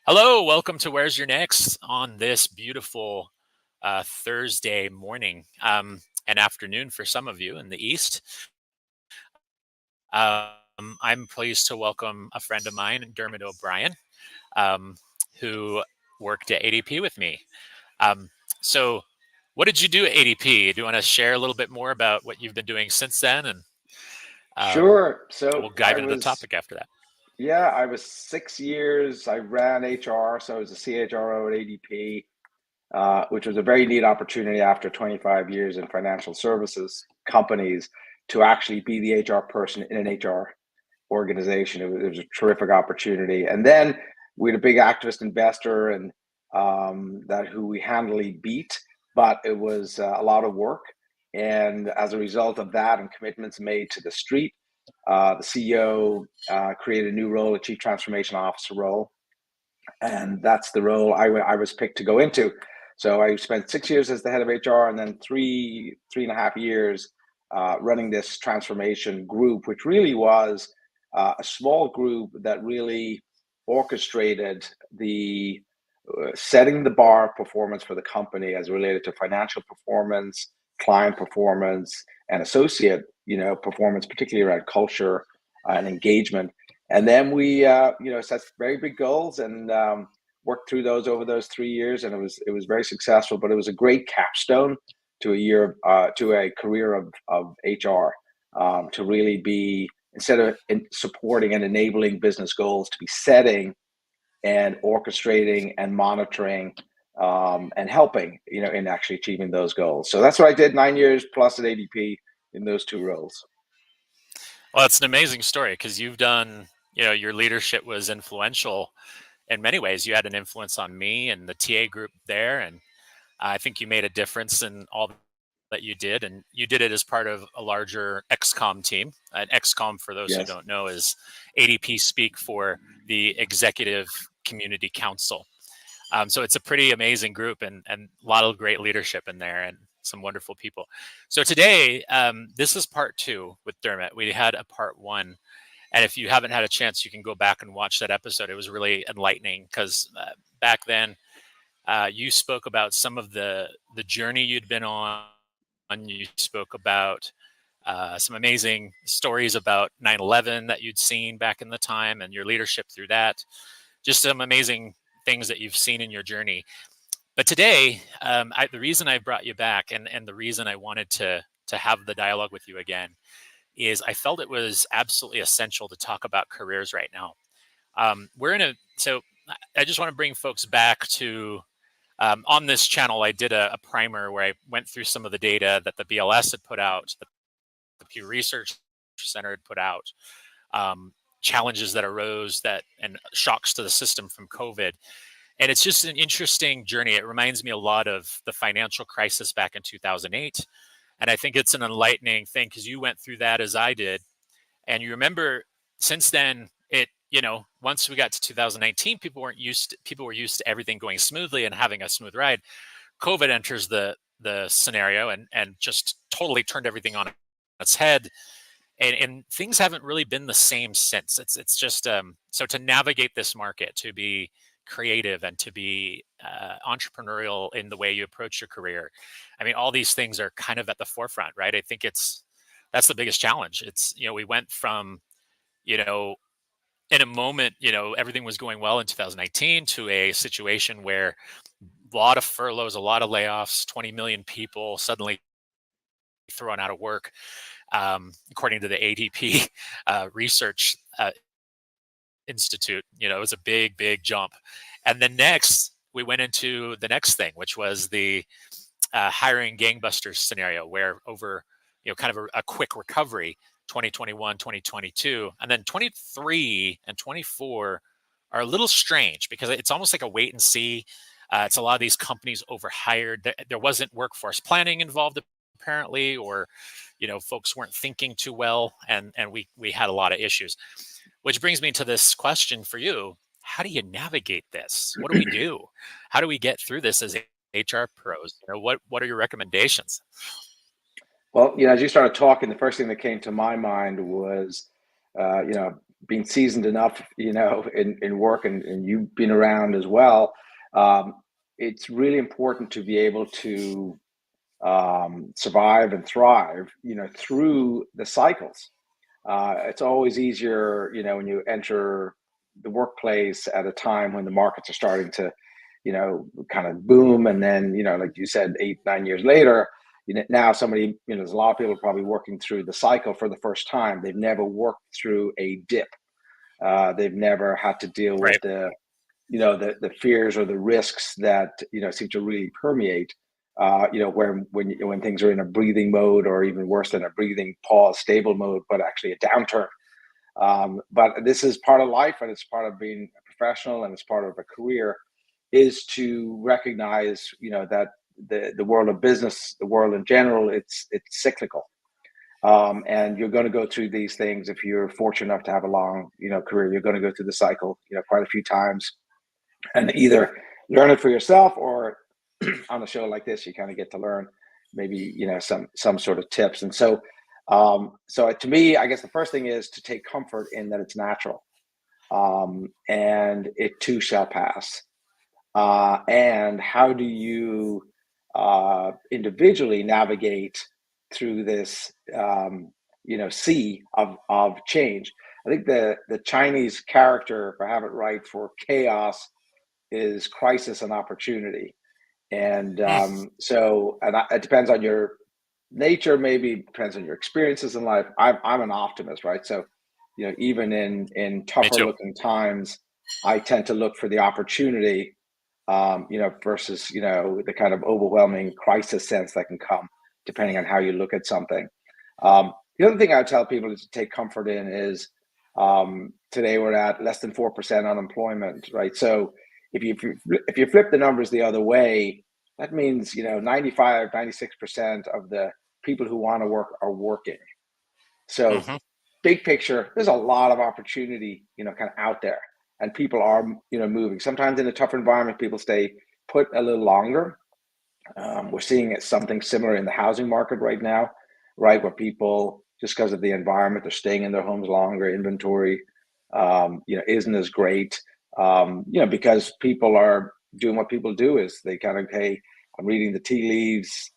Hello, welcome to Where's Your Next on this beautiful Thursday morning and afternoon for some of you in the East. I'm pleased to welcome a friend of mine, Dermot O'Brien, who worked at ADP with me. So what did you do at ADP? Do you want to share a little bit more about what you've been doing since then? And Sure. So we'll dive into the topic after that. Yeah, I was 6 years. I ran HR, so I was a CHRO at ADP, which was a very neat opportunity after 25 years in financial services companies to actually be the HR person in an HR organization. It was a terrific opportunity. And then we had a big activist investor, and that who we handily beat, but it was a lot of work. And as a result of that and commitments made to the street, the CEO created a new role, a chief transformation officer role, and that's the role I was picked to go into. So I spent 6 years as the head of HR, and then three and a half years running this transformation group, which really was a small group that really orchestrated the setting the bar performance for the company as related to financial performance, client performance, and associate performance, particularly around culture and engagement. And then we set very big goals and worked through those over those 3 years, and it was very successful. But it was a great capstone to a career of HR, to really be, instead of supporting and enabling business goals, to be setting and orchestrating and monitoring and helping in actually achieving those goals. So that's what I did 9 years plus at ADP in those two roles. Well, it's an amazing story because you've done, your leadership was influential in many ways. You had an influence on me and the TA group there, and I think you made a difference in all that you did, and you did it as part of a larger XCOM team. And XCOM, for those who don't know, is ADP speak for the Executive Community Council. So it's a pretty amazing group, and a lot of great leadership in there, and some wonderful people. So today, this is part 2 with Dermot. We had a part 1. And if you haven't had a chance, you can go back and watch that episode. It was really enlightening because back then you spoke about some of the journey you'd been on. You spoke about some amazing stories about 9/11 that you'd seen back in the time and your leadership through that. Just some amazing things that you've seen in your journey. But today, the reason I brought you back and the reason I wanted to have the dialogue with you again is I felt it was absolutely essential to talk about careers right now. So I just want to bring folks back to, on this channel, I did a primer where I went through some of the data that the BLS had put out, that the Pew Research Center had put out, challenges that arose and shocks to the system from COVID. And it's just an interesting journey. It reminds me a lot of the financial crisis back in 2008. And I think it's an enlightening thing because you went through that as I did. And you remember since then, once we got to 2019, people were used to everything going smoothly and having a smooth ride. COVID enters the scenario and just totally turned everything on its head. And things haven't really been the same since. It's just so to navigate this market, to be creative and to be entrepreneurial in the way you approach your career. I mean, all these things are kind of at the forefront, right? I think that's the biggest challenge. It's, we went from, in a moment, everything was going well in 2019 to a situation where a lot of furloughs, a lot of layoffs, 20 million people suddenly thrown out of work, according to the ADP research institute. It was a big jump. And then next we went into the next thing, which was the hiring gangbusters scenario, where over kind of a quick recovery, 2021, 2022, and then 23 and 24 are a little strange because it's almost like a wait and see. It's a lot of these companies overhired. There wasn't workforce planning involved apparently, or folks weren't thinking too well, and we had a lot of issues. Which brings me to this question for you. How do you navigate this? What do we do? How do we get through this as HR pros? What are your recommendations? Well, as you started talking, the first thing that came to my mind was, being seasoned enough, in work, and you've been around as well. Um, it's really important to be able to survive and thrive, through the cycles. It's always easier, when you enter the workplace at a time when the markets are starting to, kind of boom. And then, like you said, 8, 9 years later, now somebody, there's a lot of people probably working through the cycle for the first time. They've never worked through a dip. They've never had to deal with Right. the fears or the risks that seem to really permeate. When things are in a breathing mode, or even worse than a breathing pause, stable mode, but actually a downturn. But this is part of life, and it's part of being a professional, and it's part of a career, is to recognize that the world of business, the world in general, it's cyclical. And you're going to go through these things. If you're fortunate enough to have a long career, you're going to go through the cycle quite a few times, and either learn it for yourself, or on a show like this you kind of get to learn maybe some sort of tips. And so to me, I guess the first thing is to take comfort in that it's natural, and it too shall pass. And how do you individually navigate through this sea of change? I think the Chinese character, if I have it right, for chaos is crisis and opportunity. And Mm, it depends on your nature, maybe depends on your experiences in life. I'm an optimist, right? So, even in me tougher too. looking times, I tend to look for the opportunity, versus the kind of overwhelming crisis sense that can come depending on how you look at something. The other thing I tell people to take comfort in is, today we're at less than 4% unemployment, right? So if you flip the numbers the other way, that means 95, 96% of the people who want to work are working. So Hmm. big picture, there's a lot of opportunity, kind of out there, and people are, moving. Sometimes in a tougher environment, people stay put a little longer. We're seeing something similar in the housing market right now, right? Where people, just because of the environment, they're staying in their homes longer. Inventory, isn't as great, because people are doing what people do, is they kind of, hey, I'm reading the tea leaves,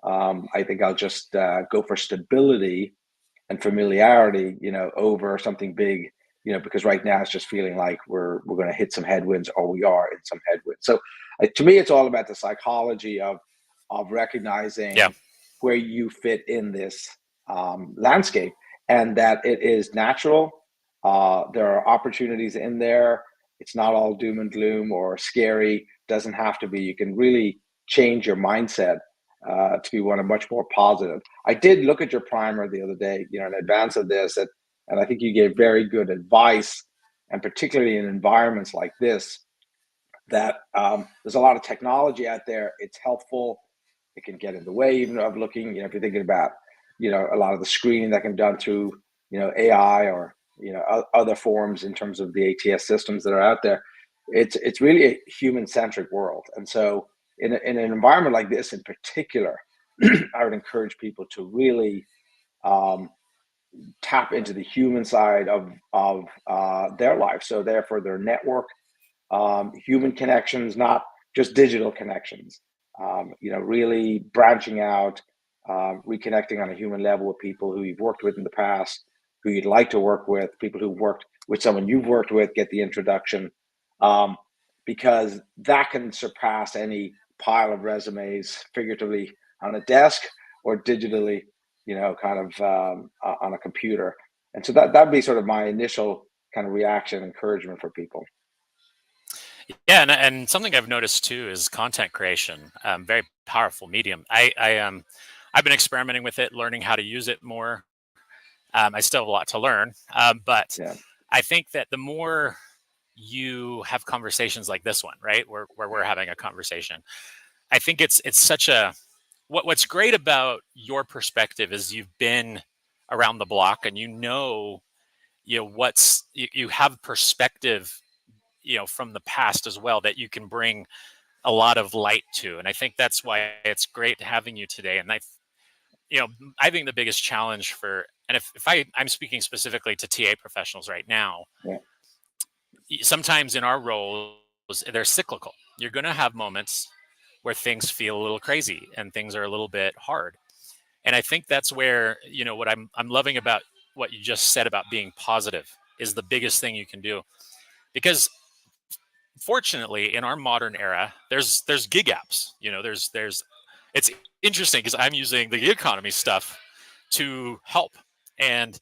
I think I'll just go for stability and familiarity, over something big, because right now it's just feeling like we're going to hit some headwinds, or we are in some headwinds. So to me, it's all about the psychology of Yeah. recognizing where you fit in this landscape, and that it is natural. There are opportunities in there. It's not all doom and gloom or scary. Doesn't have to be. You can really change your mindset to be one of much more positive. I did look at your primer the other day, in advance of this, and I think you gave very good advice, and particularly in environments like this, that there's a lot of technology out there. It's helpful. It can get in the way even of looking, if you're thinking about, a lot of the screening that can be done through, AI, or, other forms in terms of the ATS systems that are out there. It's really a human centric world. And so in an environment like this in particular, I would encourage people to really um, tap into the human side of their life. So therefore their network, human connections, not just digital connections. Really branching out, reconnecting on a human level with people who you've worked with in the past, who you'd like to work with, people who've worked with someone you've worked with, get the introduction, um, because that can surpass any pile of resumes, figuratively on a desk, or digitally, kind of on a computer. And so that'd be sort of my initial kind of reaction, encouragement for people. Yeah, and something I've noticed too is content creation. Very powerful medium. I've been experimenting with it, learning how to use it more. I still have a lot to learn, but Yeah. I think that the more you have conversations like this one, right, where we're having a conversation, I think it's such a what's great about your perspective is you've been around the block, and you have perspective, from the past as well, that you can bring a lot of light to. And I think that's why it's great having you today. And I think the biggest challenge for and if I'm speaking specifically to TA professionals right now, Yeah. sometimes in our roles, they're cyclical. You're going to have moments where things feel a little crazy and things are a little bit hard. And I think that's where, what I'm loving about what you just said about being positive is the biggest thing you can do. Because fortunately, in our modern era, there's gig apps. There's it's interesting because I'm using the gig economy stuff to help, and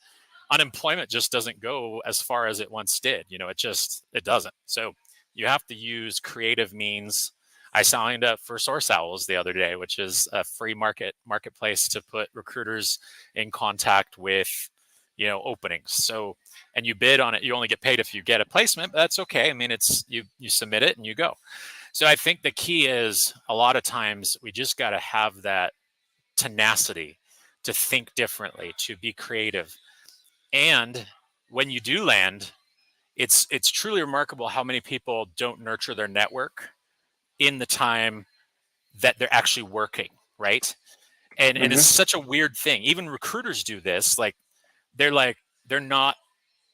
unemployment just doesn't go as far as it once did. It doesn't. So you have to use creative means. I signed up for Source Owls the other day, which is a free marketplace to put recruiters in contact with, openings. So, and you bid on it. You only get paid if you get a placement, but that's okay. I mean, it's you submit it and you go. So I think the key is a lot of times we just got to have that tenacity to think differently, to be creative. And when you do land, it's truly remarkable how many people don't nurture their network in the time that they're actually working, right? And it's Mm-hmm. such a weird thing. Even recruiters do this. They're not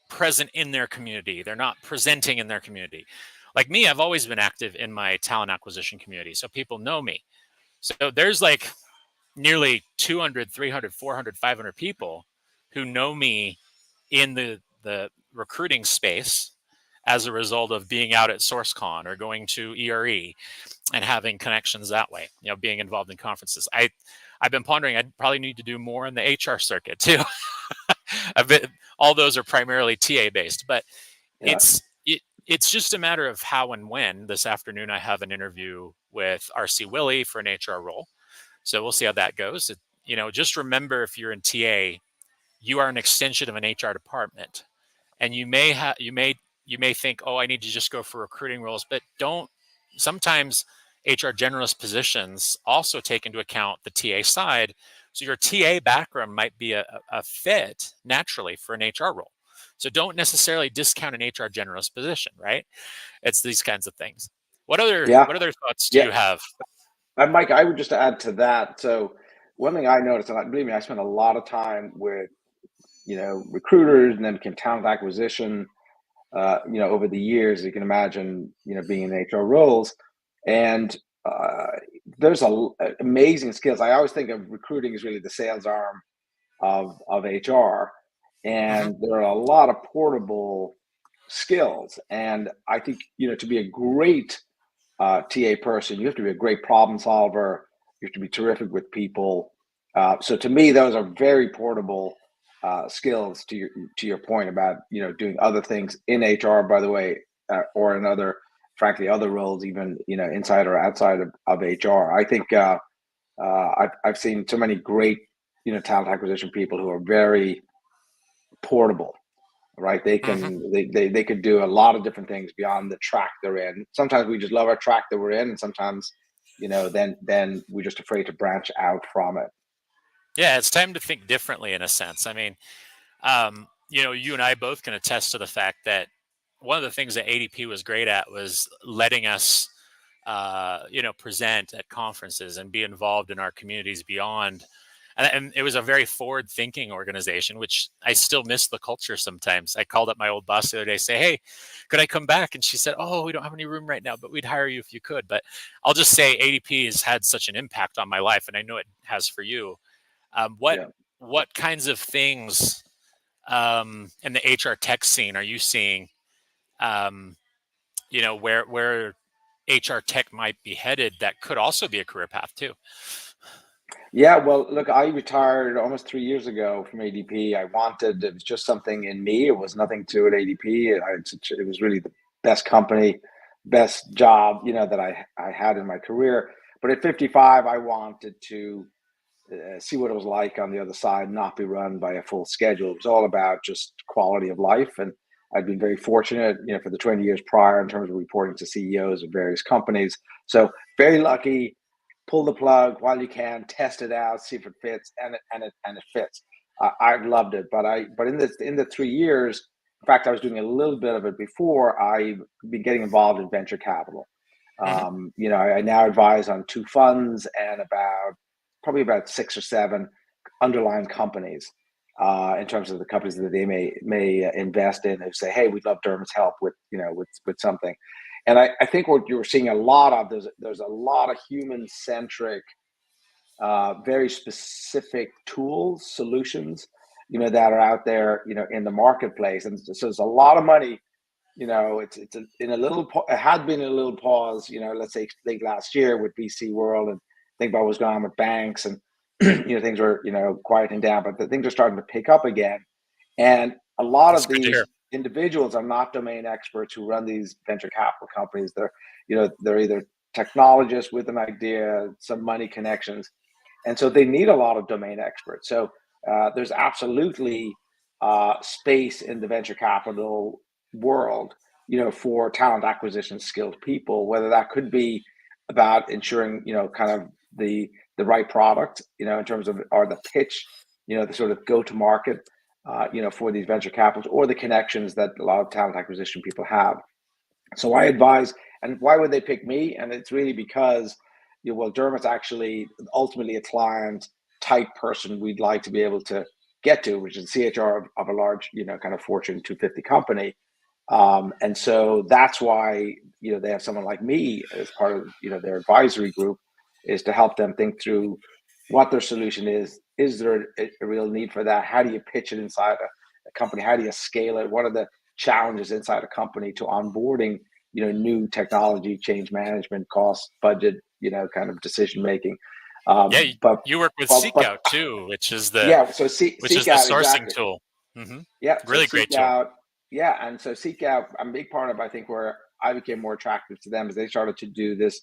present in their community. They're not presenting in their community. Like me, I've always been active in my talent acquisition community, so people know me. So there's like nearly 200, 300, 400, 500 people who know me in the recruiting space as a result of being out at SourceCon or going to ERE and having connections that way, being involved in conferences. I've been pondering I'd probably need to do more in the HR circuit too. All those are primarily TA based, but Yeah. it's just a matter of how and when. This afternoon, I have an interview with RC Willie for an HR role. So we'll see how that goes. Just remember, if you're in TA, you are an extension of an HR department, and you may think, oh, I need to just go for recruiting roles, but don't. Sometimes HR generalist positions also take into account the TA side. So your TA background might be a fit naturally for an HR role. So don't necessarily discount an HR generalist position, right? It's these kinds of things. What other Yeah. what other thoughts do Yeah. you have? And Mike, I would just add to that. So one thing I noticed, and believe me, I spent a lot of time with, recruiters, and then became talent acquisition, over the years. You can imagine, being in HR roles, and uh, there's amazing skills. I always think of recruiting as really the sales arm of HR, Hmm. and there are a lot of portable skills. And I think, to be a great TA person, you have to be a great problem solver. You have to be terrific with people. So to me, those are very portable skills. To your point about, doing other things in HR, by the way, or in other, frankly, other roles, even, inside or outside of HR. I think I've seen so many great, talent acquisition people who are very portable, right? They Hmm. can they could do a lot of different things beyond the track they're in. Sometimes we just love our track that we're in, and sometimes, then we're just afraid to branch out from it. Yeah, it's time to think differently in a sense. I mean, you and I both can attest to the fact that one of the things that ADP was great at was letting us, present at conferences and be involved in our communities beyond. And it was a very forward-thinking organization, which I still miss the culture sometimes. I called up my old boss the other day, say, "Hey, could I come back?" And she said, "Oh, we don't have any room right now, but we'd hire you if you could." But I'll just say ADP has had such an impact on my life, and I know it has for you. What Yeah. what kinds of things in the HR tech scene are you seeing? Um, where HR tech might be headed that could also be a career path too. Yeah, well, look, I retired almost 3 years ago from ADP. It was just something in me. It was nothing to it, ADP. It was really the best company, best job, that I had in my career. But at 55, I wanted to see what it was like on the other side, not be run by a full schedule. It was all about just quality of life. And I've been very fortunate, for the 20 years prior in terms of reporting to CEOs of various companies. So very lucky. Pull the plug while you can, test it out, see if it fits, and it fits. I've loved it, but in the 3 years, in fact, I was doing a little bit of it before. I've been getting involved in venture capital. Hmm. I now advise on two funds and probably about six or seven underlying companies. in terms of the companies that they may invest in, and say, "Hey, we'd love Dermot's help with with something." And I think what you're seeing a lot of, there's a lot of human centric, very specific tools, solutions, that are out there, in the marketplace, and so there's a lot of money. In a little, it had been in a little pause, let's say late last year with VC world, and think about what's going on with banks, and things were quieting down, but the things are starting to pick up again. And a lot That's of good to these hear. individuals are not domain experts who run these venture capital companies. They're either technologists with an idea, some money connections, and so they need a lot of domain experts. So there's absolutely space in the venture capital world, for talent acquisition skilled people, whether that could be about ensuring, kind of the right product, in terms of, or the pitch, the sort of go to market, for these venture capitals, or the connections that a lot of talent acquisition people have. So I advise, and why would they pick me? And it's really because, well, Dermot's actually ultimately a client type person we'd like to be able to get to, which is CHR of a large, kind of Fortune 250 company. And so that's why, they have someone like me as part of, their advisory group, is to help them think through what their solution is. Is there a real need for that? How do you pitch it inside a company? How do you scale it? What are the challenges inside a company to onboarding, new technology, change management, cost, budget, kind of decision making. Yeah, But you work with but Seekout too, which is the yeah, so seek out, sourcing exactly. tool. Hmm. Yeah, so Really great seek tool. out, yeah, and so seek out. A big part of, I think, where I became more attractive to them is they started to do this,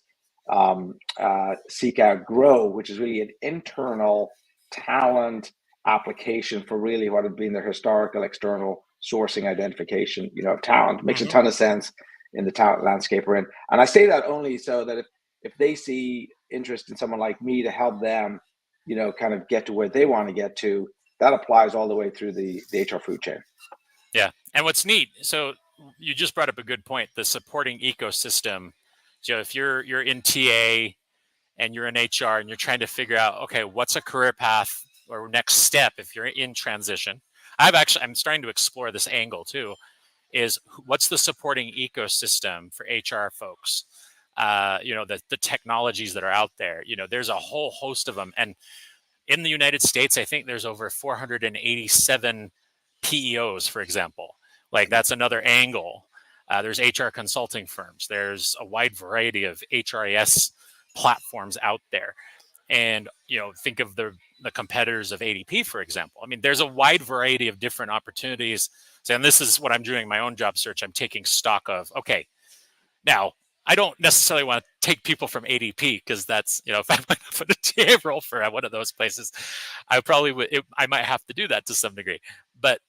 seek out grow, which is really an internal talent application for really what had been their historical external sourcing identification, of talent. Makes a Hmm. ton of sense in the talent landscape we're in. And I say that only so that if they see interest in someone like me to help them, kind of get to where they want to get to, that applies all the way through the HR food chain. Yeah, and what's neat, so you just brought up a good point, the supporting ecosystem. So if you're in TA and you're in HR and you're trying to figure out, okay, what's a career path or next step if you're in transition. I'm starting to explore this angle too, is what's the supporting ecosystem for HR folks? The technologies that are out there. There's a whole host of them, and in the United States, I think there's over 487 PEOs, for example. Like that's another angle. There's HR consulting firms. There's a wide variety of HRIS platforms out there. And think of the competitors of ADP, for example. I mean, there's a wide variety of different opportunities. So, and this is what I'm doing in my own job search. I'm taking stock of, okay, now, I don't necessarily want to take people from ADP because that's, if I went for the TA role for one of those places, I probably would, I might have to do that to some degree. But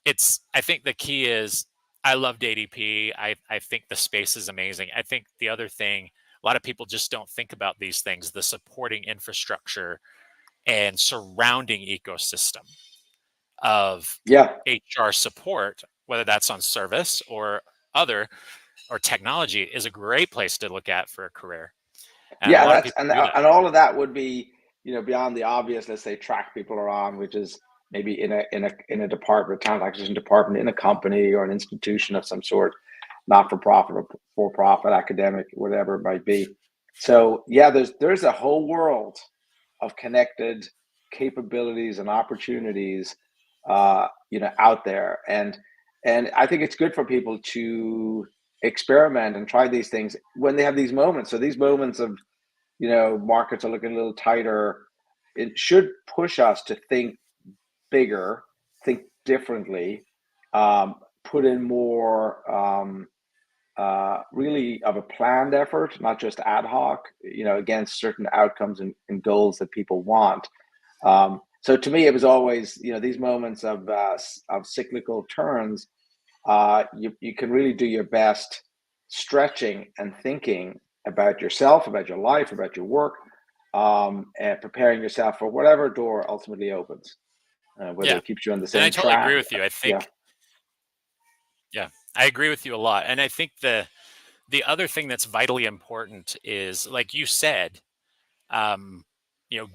I think the key is I loved ADP. I think the space is amazing. I think the other thing, a lot of people just don't think about these things, the supporting infrastructure and surrounding ecosystem of Yeah, HR support, whether that's on service or other or technology, is a great place to look at for a career. And a yeah, lot of that's people do that. and all of that would be, beyond the obvious. Let's say track people are on, which is maybe in a department, talent acquisition department in a company or an institution of some sort, not for profit or for profit, academic, whatever it might be. So yeah, there's a whole world of connected capabilities and opportunities, out there, and I think it's good for people to experiment and try these things when they have these moments. So these moments of, markets are looking a little tighter, it should push us to think bigger, think differently, put in more, really of a planned effort, not just ad hoc, against certain outcomes and goals that people want. So to me, it was always, these moments of cyclical turns. You can really do your best stretching and thinking about yourself, about your life, about your work, and preparing yourself for whatever door ultimately opens, whether Yeah. it keeps you on the And I same totally agree track. with you. I Yeah, think, yeah, I agree with you a lot. And I think the other thing that's vitally important is, like you said,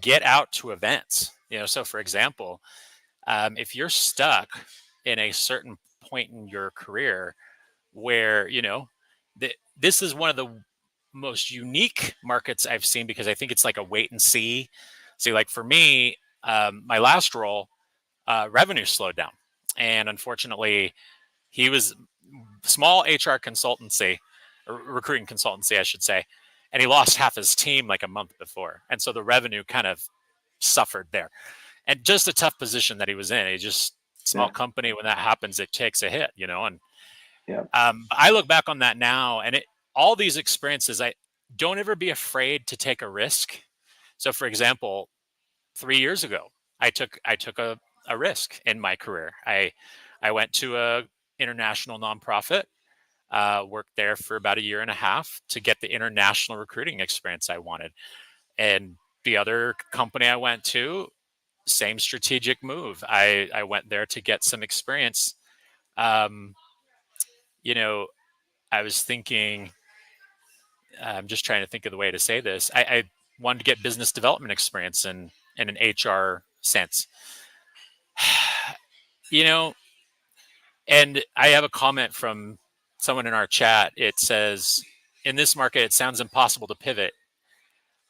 get out to events. So for example, If you're stuck in a certain point in your career where, this is one of the most unique markets I've seen, because I think it's like a wait and see. See, like for me, my last role, revenue slowed down. And unfortunately, he was small HR consultancy, or recruiting consultancy, I should say. And he lost half his team like a month before. And so the revenue kind of suffered there. And just a tough position that he was in. He just, small Yeah. company, when that happens, it takes a hit, and Yeah. I look back on that now, and all these experiences, I don't ever be afraid to take a risk. So, for example, 3 years ago, I took a risk in my career. I went to a international nonprofit, worked there for about a year and a half to get the international recruiting experience I wanted. And the other company I went to, same strategic move. I went there to get some experience. Um, you know, I was thinking, I'm just trying to think of the way to say this. I wanted to get business development experience in an HR sense. you know, and I have a comment from someone in our chat. It says, in this market, it sounds impossible to pivot.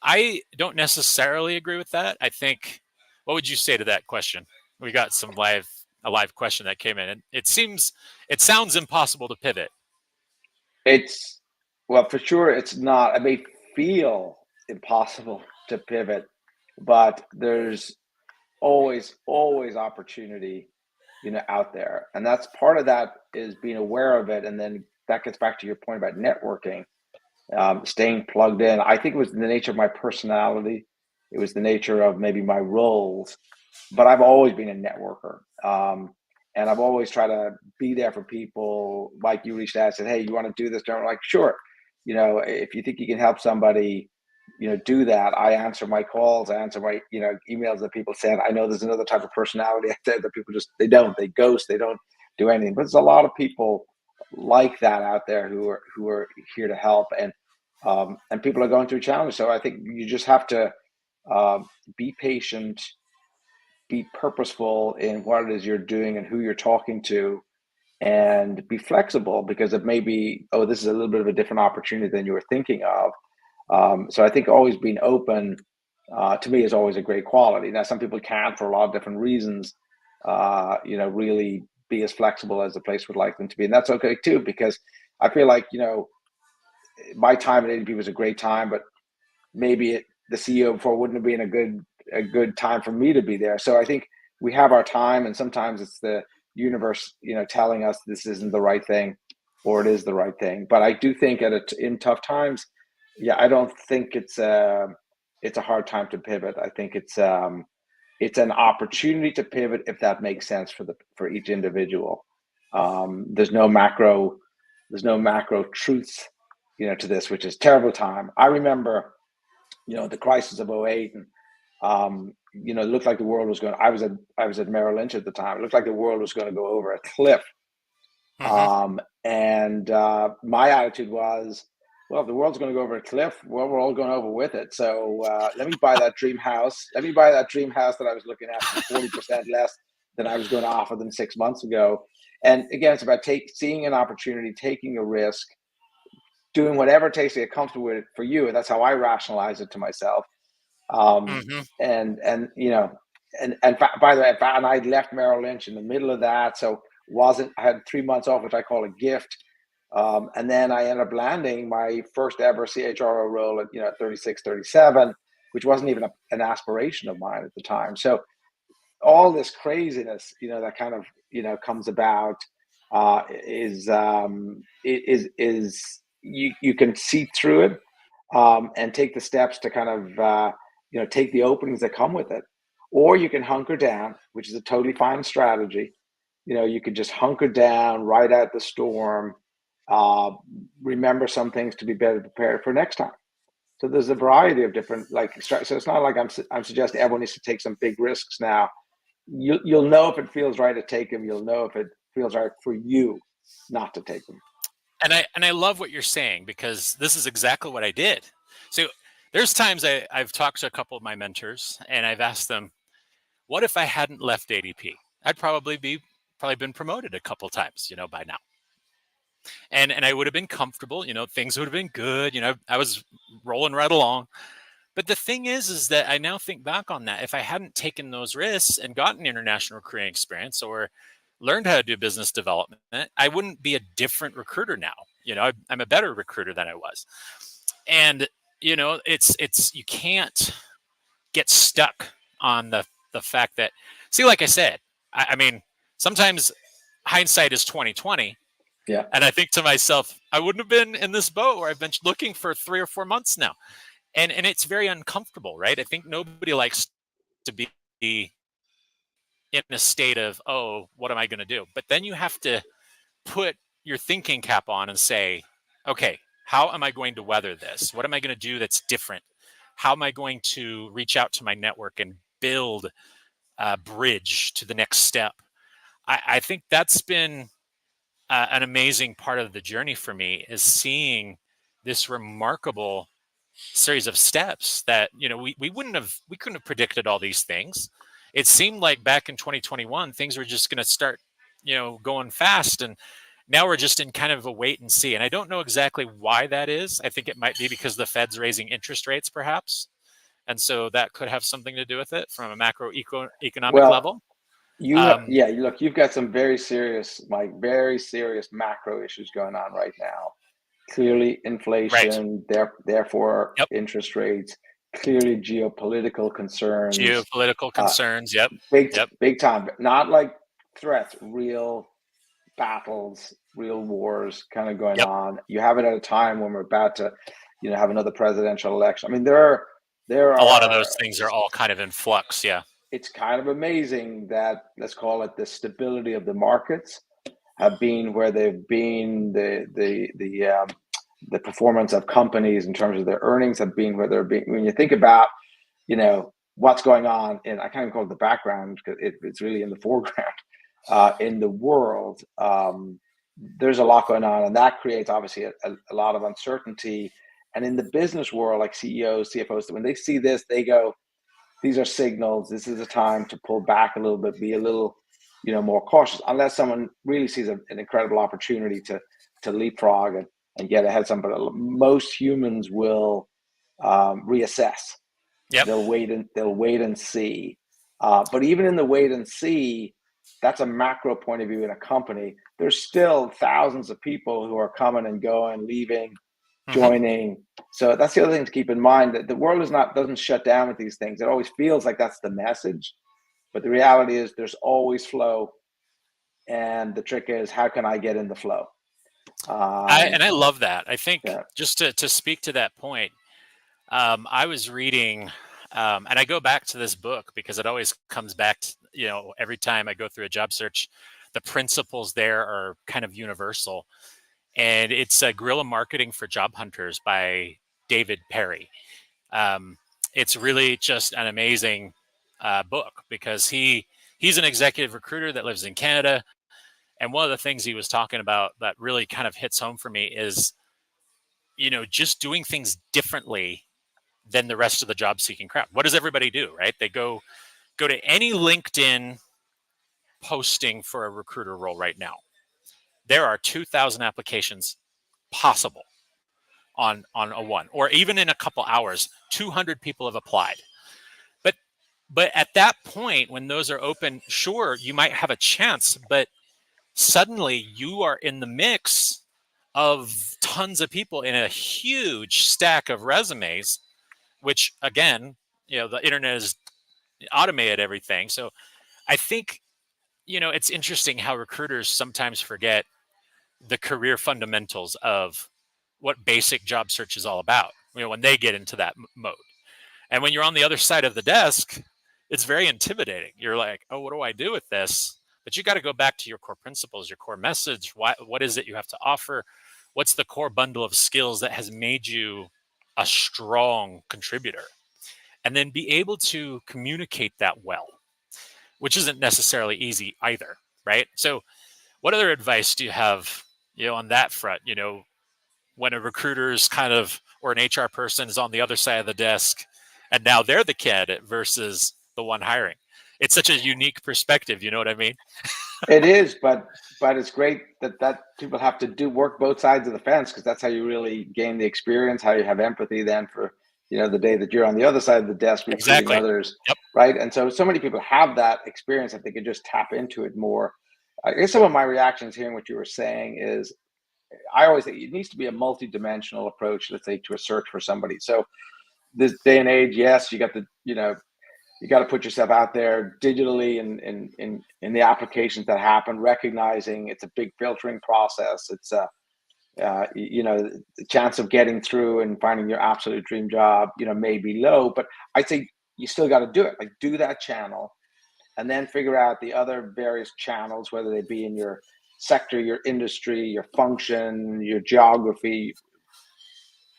I don't necessarily agree with that. I think, what would you say to that question? We got a live question that came in, and it sounds impossible to pivot. It's, well, for sure, it's not. It may feel impossible to pivot, but there's always opportunity, out there. And that's part of that, is being aware of it. And then that gets back to your point about networking, staying plugged in. I think it was the nature of my personality. It was the nature of maybe my roles, but I've always been a networker. And I've always tried to be there for people. Like, you reached out and said, "Hey, you want to do this?" I'm like, "Sure." If you think you can help somebody, do that. I answer my calls, I answer my, emails that people send. I know there's another type of personality out there that people just, they ghost, they don't do anything. But there's a lot of people like that out there who are here to help, and people are going through challenges. So I think you just have to, be patient, be purposeful in what it is you're doing and who you're talking to, and be flexible, because it may be, oh, this is a little bit of a different opportunity than you were thinking of. So I think always being open, to me, is always a great quality. Now, some people can't, for a lot of different reasons, really be as flexible as the place would like them to be. And that's okay too, because I feel like, my time at ADP was a great time, but maybe the CEO before wouldn't have been a good time for me to be there. So I think we have our time, and sometimes it's the universe, telling us this isn't the right thing, or it is the right thing. But I do think in tough times, yeah, I don't think it's a hard time to pivot. I think it's an opportunity to pivot, if that makes sense for each individual. There's no macro truths, to this, which is terrible time. I remember, the crisis of '08, and it looked like the world was going. I was at Merrill Lynch at the time. It looked like the world was going to go over a cliff. Mm-hmm. And my attitude was, well, if the world's going to go over a cliff, well, we're all going over with it. So let me buy that dream house. Let me buy that dream house that I was looking at for 40% less than I was going to offer them 6 months ago. And again, it's about seeing an opportunity, taking a risk, doing whatever it takes to get comfortable with it for you. And that's how I rationalize it to myself. Um, Mm-hmm. and by the way, and I left Merrill Lynch in the middle of that, so I had 3 months off, which I call a gift. And then I ended up landing my first ever CHRO role at 36, 37, which wasn't even an aspiration of mine at the time. So all this craziness, that kind of comes about, is you can see through it, and take the steps to kind of take the openings that come with it, or you can hunker down, which is a totally fine strategy. You could just hunker down, ride out the storm, uh, remember some things to be better prepared for next time. So there's a variety of different, so it's not like I'm suggesting everyone needs to take some big risks now. You'll know if it feels right to take them. You'll know if it feels right for you not to take them. And I love what you're saying, because this is exactly what I did. So there's times I've talked to a couple of my mentors, and I've asked them, what if I hadn't left ADP? I'd probably been promoted a couple times, by now. And I would have been comfortable, things would have been good, I was rolling right along. But the thing is that I now think back on that. If I hadn't taken those risks and gotten international recruiting experience or learned how to do business development, I wouldn't be a different recruiter now. I'm a better recruiter than I was. And it's you can't get stuck on the fact that, see, like I said, I mean, sometimes hindsight is 2020. Yeah. And I think to myself, I wouldn't have been in this boat where I've been looking for 3 or 4 months now. And it's very uncomfortable, right? I think nobody likes to be in a state of, oh, what am I going to do? But then you have to put your thinking cap on and say, okay, how am I going to weather this? What am I going to do that's different? How am I going to reach out to my network and build a bridge to the next step? I think that's been an amazing part of the journey for me, is seeing this remarkable series of steps that we couldn't have predicted all these things. It seemed like back in 2021 things were just going to start going fast, and now we're just in kind of a wait and see. And I don't know exactly why that is. I think it might be because the Fed's raising interest rates, perhaps, and so that could have something to do with it from a macroeconomic level. Yeah, look, you've got some very serious macro issues going on right now. Clearly inflation, right. therefore interest rates, clearly geopolitical concerns. Yep. Big time, not like threats, real battles, real wars kind of going on. You have it at a time when we're about to, have another presidential election. I mean, there are a lot of those things are all kind of in flux. Yeah. It's kind of amazing that, let's call it, the stability of the markets have been where they've been. The performance of companies in terms of their earnings have been where they're being. When you think about, what's going on in, I can't even call it the background because it's really in the foreground in the world. There's a lot going on, and that creates obviously a lot of uncertainty. And in the business world, like CEOs, CFOs, when they see this, they go, these are signals. This is a time to pull back a little bit, be a little, more cautious, unless someone really sees an incredible opportunity to leapfrog and get ahead of something. But most humans will reassess. Yep. They'll wait and see. But even in the wait and see, that's a macro point of view in a company. There's still thousands of people who are coming and going, leaving, joining. So that's the other thing to keep in mind, that the world doesn't shut down with these things. It always feels like that's the message, but the reality is there's always flow, and the trick is, how can I get in the flow? I love that. I think just to speak to that point, I was reading, and I go back to this book because it always comes back to, every time I go through a job search, the principles there are kind of universal. And it's Guerrilla Marketing for Job Hunters by David Perry. It's really just an amazing book because he's an executive recruiter that lives in Canada. And one of the things he was talking about that really kind of hits home for me is, just doing things differently than the rest of the job seeking crowd. What does everybody do, right? They go to any LinkedIn posting for a recruiter role right now. There are 2,000 applications possible on a one, or even in a couple hours, 200 people have applied. But at that point, when those are open, sure, you might have a chance, but suddenly you are in the mix of tons of people in a huge stack of resumes, which again, the internet has automated everything. So I think, it's interesting how recruiters sometimes forget the career fundamentals of what basic job search is all about, when they get into that mode. And when you're on the other side of the desk, it's very intimidating. You're like, oh, what do I do with this? But you got to go back to your core principles, your core message. What is it you have to offer? What's the core bundle of skills that has made you a strong contributor? And then be able to communicate that well, which isn't necessarily easy either, right? So what other advice do you have, on that front, when a recruiter's or an HR person is on the other side of the desk and now they're the candidate versus the one hiring? it's such a unique perspective. You know what I mean? It is, but it's great that people have to do work both sides of the fence, because that's how you really gain the experience, how you have empathy then for, the day that you're on the other side of the desk recruiting Exactly. others, Yep. right? And so many people have that experience that they could just tap into it more. I guess some of my reactions hearing what you were saying is, I always think it needs to be a multi-dimensional approach, let's say, to a search for somebody. So this day and age, yes, you got the, you got to put yourself out there digitally in the applications that happen, recognizing it's a big filtering process. It's the chance of getting through and finding your absolute dream job, may be low, but I'd say you still got to do it. Like, do that channel, and then figure out the other various channels, whether they be in your sector, your industry, your function, your geography,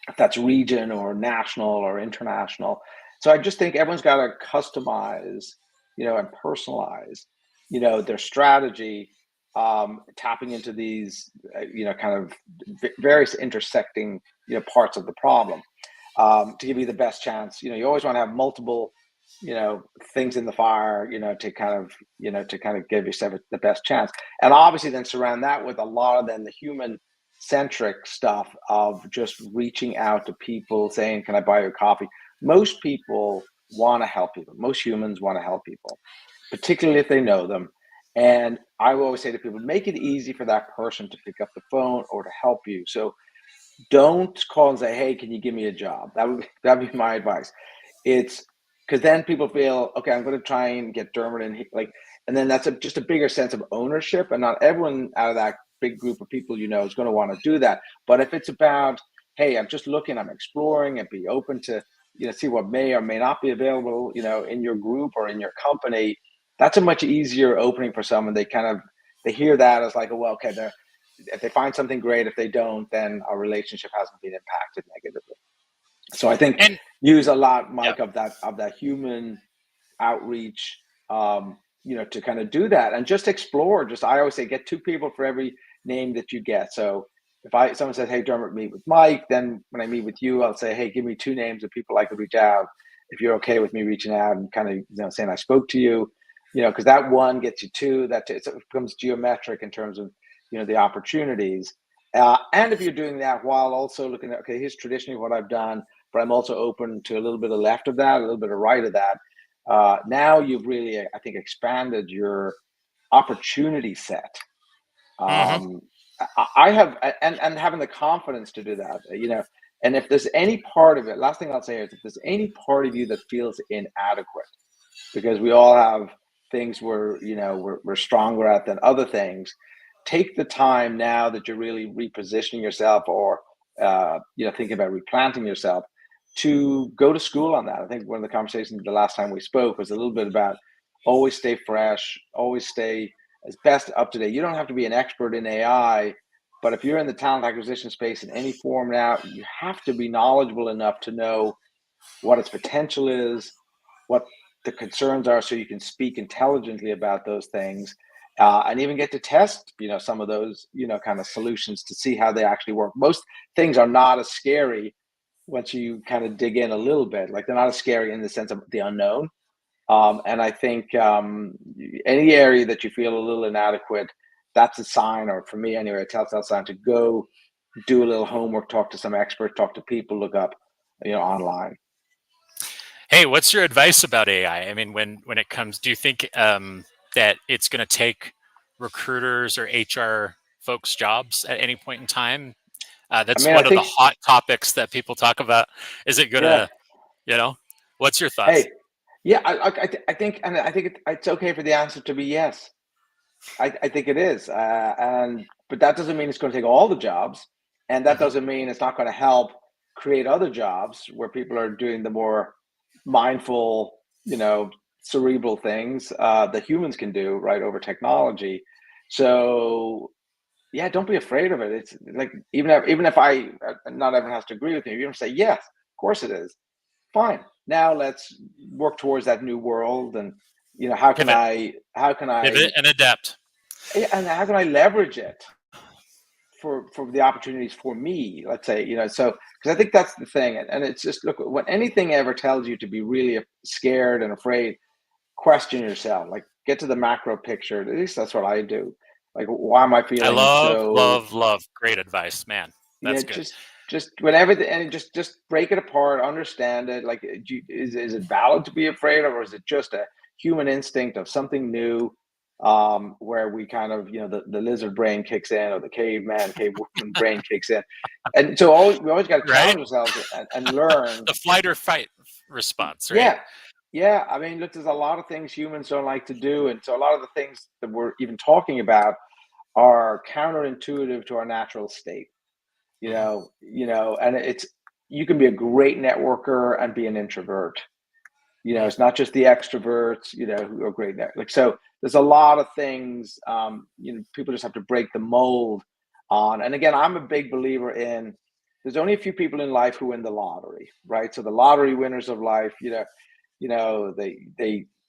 if that's region or national or international. So I just think everyone's got to customize, and personalize, their strategy, tapping into these, kind of various intersecting, parts of the problem, to give you the best chance. You always want to have multiple, things in the fire, to kind of give yourself the best chance. And obviously then surround that with a lot of then the human centric stuff of just reaching out to people saying, can I buy you a coffee? Most people want to help people. Most humans want to help people, particularly if they know them. And I will always say to people, make it easy for that person to pick up the phone or to help you. So don't call and say, hey, can you give me a job? That'd be my advice. It's because then people feel, okay, I'm going to try and get Dermot in, like, and then that's just a bigger sense of ownership. And not everyone out of that big group of people, is going to want to do that. But if it's about, hey, I'm just looking, I'm exploring, and be open to, see what may or may not be available, in your group or in your company, that's a much easier opening for someone. They hear that as like, oh, well, okay, if they find something great. If they don't, then our relationship hasn't been impacted negatively. So I think And use a lot, yeah. Mike, of that human outreach, to kind of do that and just explore. I always say, get two people for every name that you get. So if someone says, hey, Dermot, meet with Mike, then when I meet with you, I'll say, hey, give me two names of people I could reach out. If you're okay with me reaching out and kind of, saying I spoke to you, because that one gets you two, it becomes geometric in terms of, the opportunities. And if you're doing that while also looking at, okay, here's traditionally what I've done, but I'm also open to a little bit of left of that, a little bit of right of that. Now you've really, I think, expanded your opportunity set. Mm-hmm. I have, and having the confidence to do that, and if there's any part of it, last thing I'll say is, if there's any part of you that feels inadequate, because we all have things we're stronger at than other things, take the time now that you're really repositioning yourself, or thinking about replanting yourself, to go to school on that. I think one of the conversations the last time we spoke was a little bit about always stay fresh, always stay as best up to date. You don't have to be an expert in AI, but if you're in the talent acquisition space in any form now, you have to be knowledgeable enough to know what its potential is, what the concerns are, so you can speak intelligently about those things, and even get to test, some of those, kind of solutions to see how they actually work. Most things are not as scary once you kind of dig in a little bit. Like, they're not as scary in the sense of the unknown. And I think any area that you feel a little inadequate, that's a sign, or for me anyway, a telltale sign to go do a little homework, talk to some experts, talk to people, look up, online. Hey, what's your advice about AI? I mean, when it comes, do you think that it's going to take recruiters or HR folks' jobs at any point in time? I That's mean, I one of the think, hot topics that people talk about. Is it going yeah. to, you know, what's your thoughts? Hey, yeah, I think, and I think it's okay for the answer to be yes. I think it is, but that doesn't mean it's going to take all the jobs, and that Hmm. doesn't mean it's not going to help create other jobs where people are doing the more mindful, cerebral things that humans can do right over technology. So yeah, don't be afraid of it. It's like, even if not everyone has to agree with me. You say yes, of course it is. Fine. Now let's work towards that new world, and how can Pivot, I pivot, and adapt. and how can I leverage it for the opportunities for me, let's say, so, because I think that's the thing. And it's just, look, when anything ever tells you to be really scared and afraid, question yourself, like get to the macro picture. At least that's what I do. Like, why am I I feeling love, so, love, love. Great advice, man. yeah, That's good. just whenever and just break it apart, understand it. Like, is it valid to be afraid of, or is it just a human instinct of something new, where we kind of, the lizard brain kicks in, or the cavewoman brain kicks in, and so we always got to Right? challenge ourselves and learn. The flight or fight response, right? Yeah, yeah. I mean, look, there's a lot of things humans don't like to do, and so a lot of the things that we're even talking about are counterintuitive to our natural state. Hmm. And it's you can be a great networker and be an introvert. Hmm. It's not just the extroverts, who are great like, so there's a lot of things, people just have to break the mold on. And again, I'm a big believer in there's only a few people in life who win the lottery, right? So the lottery winners of life, they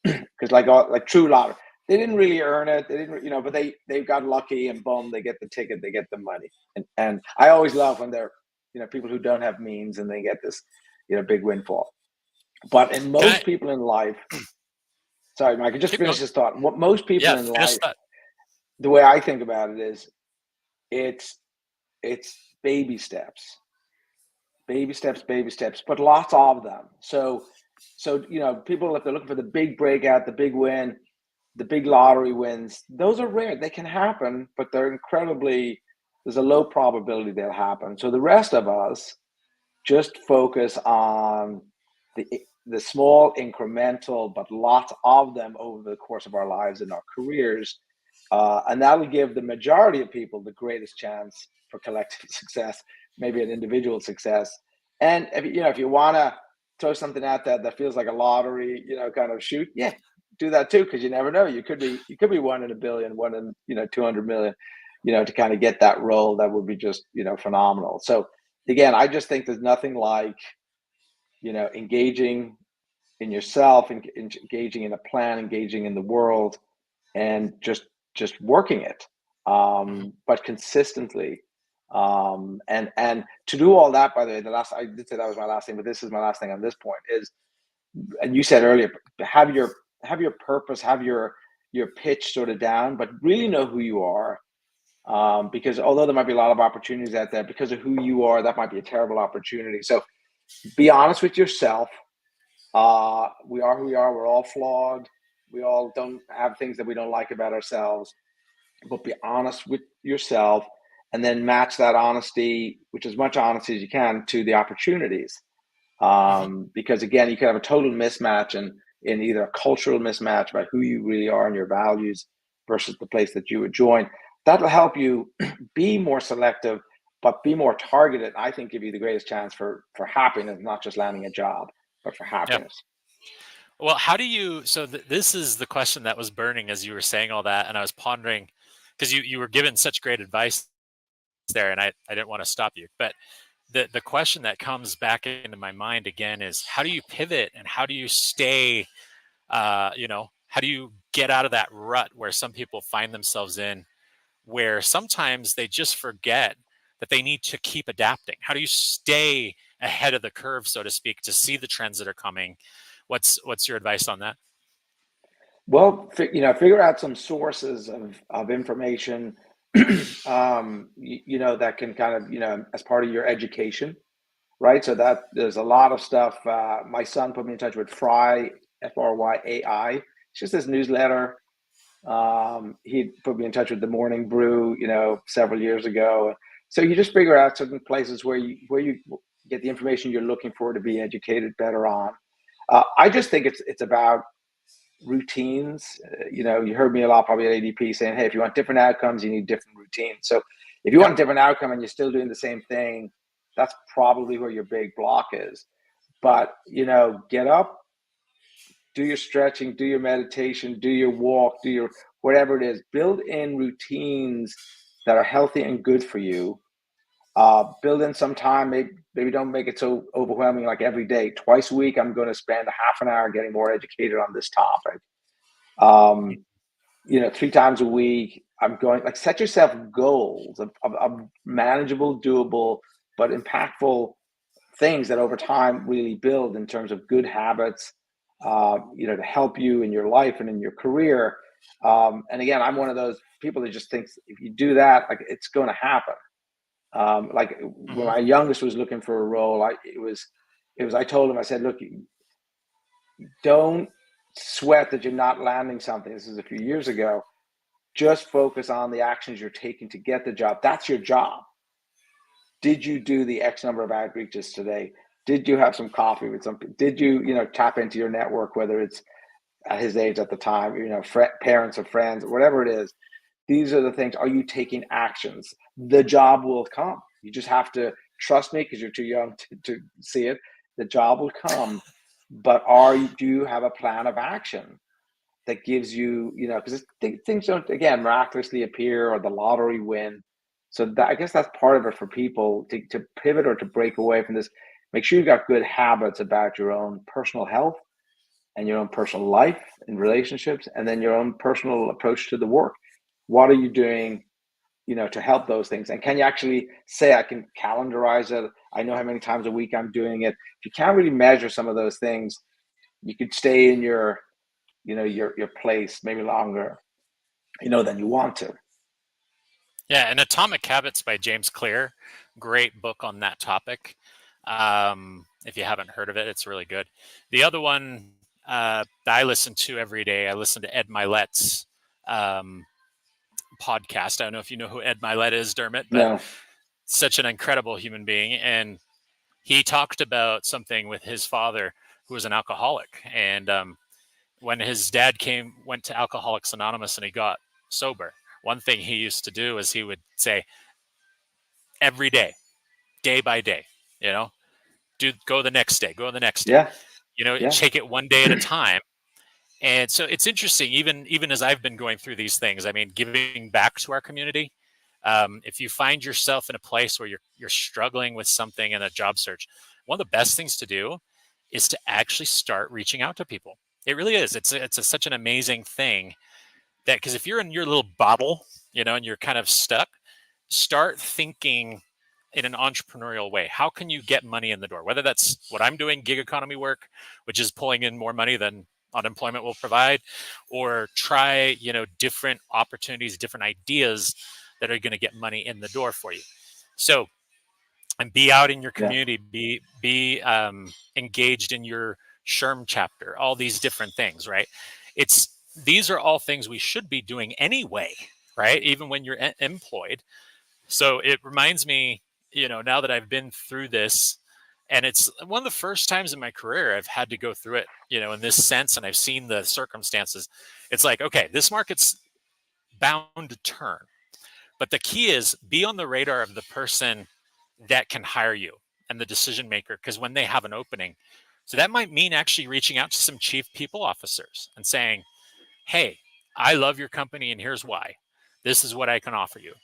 because like true lottery, they didn't really earn it. They didn't, but they got lucky and boom, they get the ticket, they get the money. And I always love when they're, people who don't have means and they get this, big windfall. But in Can I most people in life, sorry, Mike, I just keep going? finished this thought. What most people Yeah, in finish life, that. the way I think about it is it's it's baby steps, baby steps, but lots of them. So people, if they're looking for the big breakout, the big win, the big lottery wins, those are rare. They can happen, but there's a low probability they'll happen. So the rest of us just focus on the the small incremental, but lots of them over the course of our lives and our careers, and that will give the majority of people the greatest chance for collective success, maybe an individual success. And if you want to throw something out there that feels like a lottery, kind of shoot, yeah, do that too, because you never know. You could be one in a billion, one in 200 million, to kind of get that role. That would be just phenomenal. So again, I just think there's nothing like engaging in yourself, engaging in a plan, engaging in the world, and just working it, Hmm. but consistently. And to do all that, by the way, I did say that was my last thing, but this is my last thing on this point is, and you said earlier, have your purpose, have your pitch sort of down, but really know who you are. Because although there might be a lot of opportunities out there, because of who you are, that might be a terrible opportunity. So be honest with yourself. We are who we are. We're all flawed. We all don't have things that we don't like about ourselves, but be honest with yourself, and then match that honesty, which as much honesty as you can, to the opportunities. Hmm. Because again, you can have a total mismatch in either a cultural mismatch about who you really are and your values versus the place that you would join. That'll help you be more selective, but be more targeted. I think give you the greatest chance for happiness, not just landing a job, but for Yeah. happiness. Well, how do you? So this is the question that was burning as you were saying all that, and I was pondering because you were given such great advice there, and I didn't want to stop you, but the question that comes back into my mind again is how do you pivot and how do you stay how do you get out of that rut where some people find themselves in, where sometimes they just forget that they need to keep adapting? How do you stay ahead of the curve, so to speak, to see the trends that are coming? What's your advice on that? Well, figure out some sources of information, that can kind of, as part of your education, right? So that there's a lot of stuff. My son put me in touch with Fry, FRYAI. It's just this newsletter. He put me in touch with the Morning Brew, several years ago. So you just figure out certain places where you get the information you're looking for to be educated better on. I just think it's about routines. You heard me a lot probably at ADP saying, hey, if you want different outcomes, you need different routines. So if you Yep. want a different outcome and you're still doing the same thing, that's probably where your big block is. But, get up, do your stretching, do your meditation, do your walk, do your whatever it is, build in routines that are healthy and good for you. Build in some time, maybe don't make it so overwhelming, like every day. Twice a week, I'm going to spend a half an hour getting more educated on this topic. Um, 3 times a week, I'm going, like, set yourself goals of manageable, doable, but impactful things that over time really build in terms of good habits, to help you in your life and in your career. And again, I'm one of those people that just thinks if you do that, like it's going to happen. Like when Hmm. my youngest was looking for a role, I told him, I said, look, don't sweat that you're not landing something. This is a few years ago. Just focus on the actions you're taking to get the job. That's your job. Did you do the X number of outreaches today? Did you have some coffee with some? Did you, tap into your network, whether it's at his age at the time, parents or friends, whatever it is? These are the things. Are you taking actions? The job will come. You just have to trust me because you're too young to see it. The job will come, but do you have a plan of action that gives you, because things don't, again, miraculously appear or the lottery win. So I guess that's part of it for people to pivot or to break away from this. Make sure you've got good habits about your own personal health and your own personal life and relationships, and then your own personal approach to the work. What are you doing, to help those things? And can you actually say, I can calendarize it? I know how many times a week I'm doing it. If you can't really measure some of those things, you could stay in your place maybe longer, than you want to. Yeah, and Atomic Habits by James Clear, great book on that topic. If you haven't heard of it, it's really good. The other one that I listen to every day, I listen to Ed Milet's um, podcast. I don't know if you know who Ed Milet is, Dermot, but No. such an incredible human being. And he talked about something with his father, who was an alcoholic. And when his dad went to Alcoholics Anonymous and he got sober, one thing he used to do is he would say, every day, day by day, you know, go the next day, go the next day, Yeah. Yeah. take it one day at a time. And so it's interesting, even as I've been going through these things, I mean, giving back to our community. If you find yourself in a place where you're struggling with something in a job search, one of the best things to do is to actually start reaching out to people. It really is. Such an amazing thing that, because if you're in your little bottle, and you're kind of stuck, start thinking in an entrepreneurial way. How can you get money in the door? Whether that's what I'm doing, gig economy work, which is pulling in more money than unemployment will provide, or try, different opportunities, different ideas that are going to get money in the door for you. So, and be out in your Yeah. community, be engaged in your SHRM chapter, all these different things, right? These are all things we should be doing anyway, right? Even when you're employed. So it reminds me, now that I've been through this, and it's one of the first times in my career I've had to go through it, in this sense, and I've seen the circumstances. It's like, okay, this market's bound to turn. But the key is be on the radar of the person that can hire you and the decision maker, because when they have an opening, so that might mean actually reaching out to some chief people officers and saying, hey, I love your company and here's why. This is what I can offer you.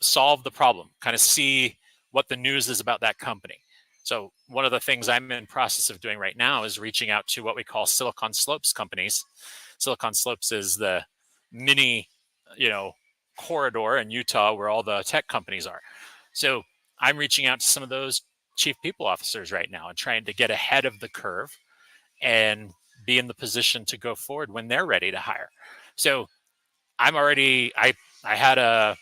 Solve the problem, kind of see what the news is about that company. So one of the things I'm in process of doing right now is reaching out to what we call Silicon Slopes companies. Silicon Slopes is the mini, you know, corridor in Utah where all the tech companies are. So I'm reaching out to some of those chief people officers right now and trying to get ahead of the curve and be in the position to go forward when they're ready to hire. So I had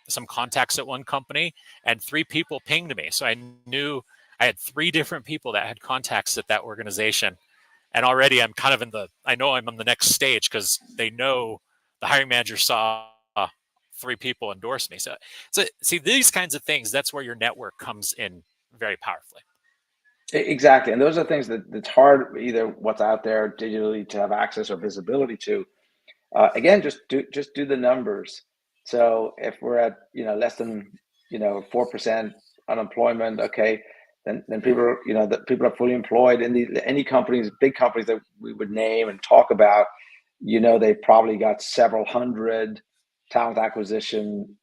some contacts at one company and 3 people pinged me. So I knew I had 3 different people that had contacts at that organization. And already I know I'm on the next stage because they know the hiring manager saw 3 people endorse me. So see, these kinds of things, that's where your network comes in very powerfully. Exactly. And those are things that's hard, either what's out there digitally to have access or visibility to. Again, just do the numbers. So if we're at less than 4% unemployment, okay, then people are that people are fully employed in any companies, big companies that we would name and talk about. They've probably got several hundred talent acquisition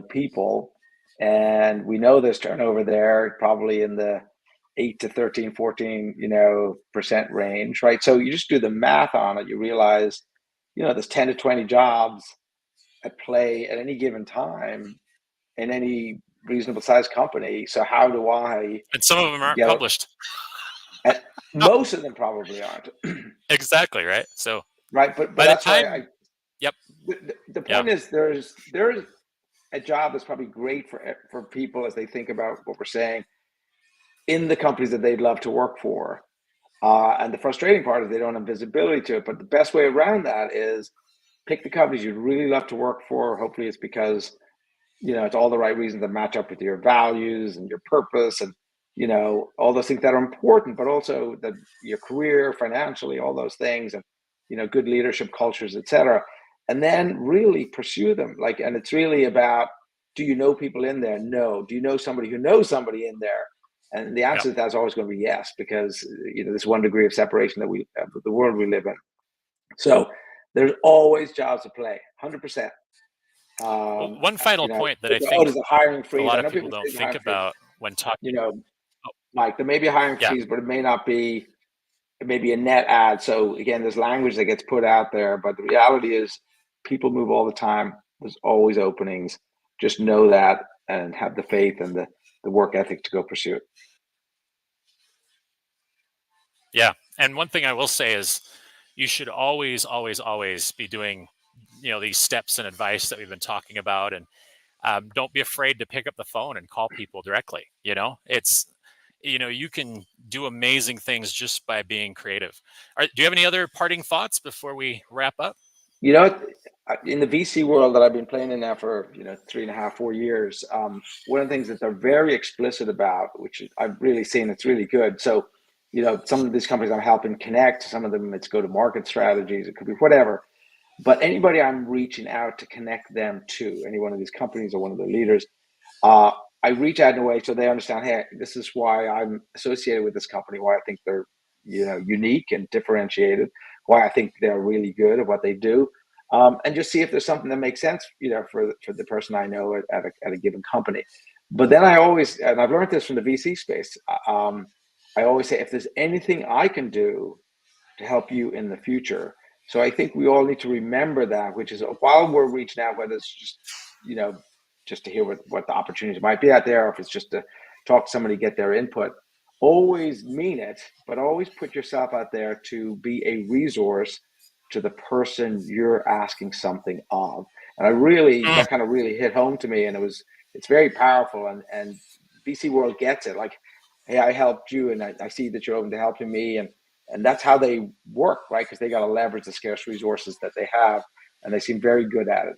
people, and we know there's turnover there, probably in the 8 to 13, 14 percent range, right? So you just do the math on it, you realize there's 10 to 20 jobs at play at any given time in any reasonable sized company. So how do I And some of them aren't get published. Most of them probably aren't. Exactly, right? So Right, but by the that's why time, yep, the yeah, point is there's a job that's probably great for people as they think about what we're saying in the companies that they'd love to work for. And the frustrating part is they don't have visibility to it. But the best way around that is pick the companies you'd really love to work for. Hopefully, it's because it's all the right reasons that match up with your values and your purpose, and all those things that are important, but also that your career, financially, all those things, and good leadership cultures, etc. And then really pursue them. And it's really about, do you know people in there? No. Do you know somebody who knows somebody in there? And the yeah. answer to that is always going to be yes, because there's one degree of separation that the world we live in. So there's always jobs to play, 100%. Well, one final point that I Oh, think there's a hiring a freeze. lot I of know people people don't say there's a think hiring freeze. about when You talking. know, Oh, Mike, there may be a hiring yeah. freeze, but it may not be. It may be a net ad. So again, there's language that gets put out there, but the reality is, people move all the time. There's always openings. Just know that, and have the faith and the work ethic to go pursue it. Yeah. And one thing I will say is you should always, always, always be doing, these steps and advice that we've been talking about. And don't be afraid to pick up the phone and call people directly. You can do amazing things just by being creative. Do you have any other parting thoughts before we wrap up? You know, in the VC world that I've been playing in now for 3.5, 4 years, one of the things that they're very explicit about, which I've really seen, it's really good. So, some of these companies I'm helping connect, some of them it's go-to-market strategies, it could be whatever. But anybody I'm reaching out to connect them to, any one of these companies or one of their leaders, uh, I reach out in a way so they understand, hey, this is why I'm associated with this company, why I think they're, unique and differentiated, why I think they're really good at what they do, and just see if there's something that makes sense, for the person I know at a given company. But then and I've learned this from the VC space. I always say, if there's anything I can do to help you in the future. So I think we all need to remember that, which is, while we're reaching out, whether it's just, just to hear what the opportunities might be out there, or if it's just to talk to somebody, get their input, always mean it, but always put yourself out there to be a resource to the person you're asking something of. And Mm. that kind of really hit home to me. And it's very powerful. And VC world gets it. Like, hey, I helped you, and I see that you're open to helping me. And that's how they work, right? Because they got to leverage the scarce resources that they have, and they seem very good at it.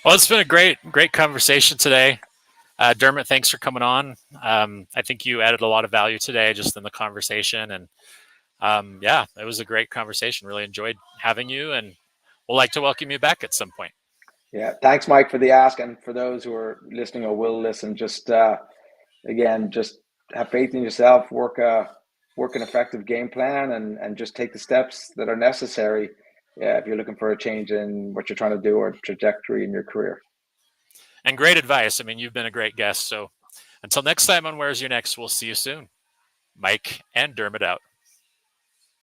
Well, it's been a great, great conversation today. Dermot, thanks for coming on. I think you added a lot of value today just in the conversation. And yeah, it was a great conversation. Really enjoyed having you, and we'll like to welcome you back at some point. Yeah, thanks, Mike, for the ask, and for those who are listening or will listen. Just again, just have faith in yourself, work an effective game plan, and just take the steps that are necessary. Yeah, if you're looking for a change in what you're trying to do or trajectory in your career. And great advice. I mean, you've been a great guest. So until next time on Where's Your Next, we'll see you soon. Mike and Dermot out.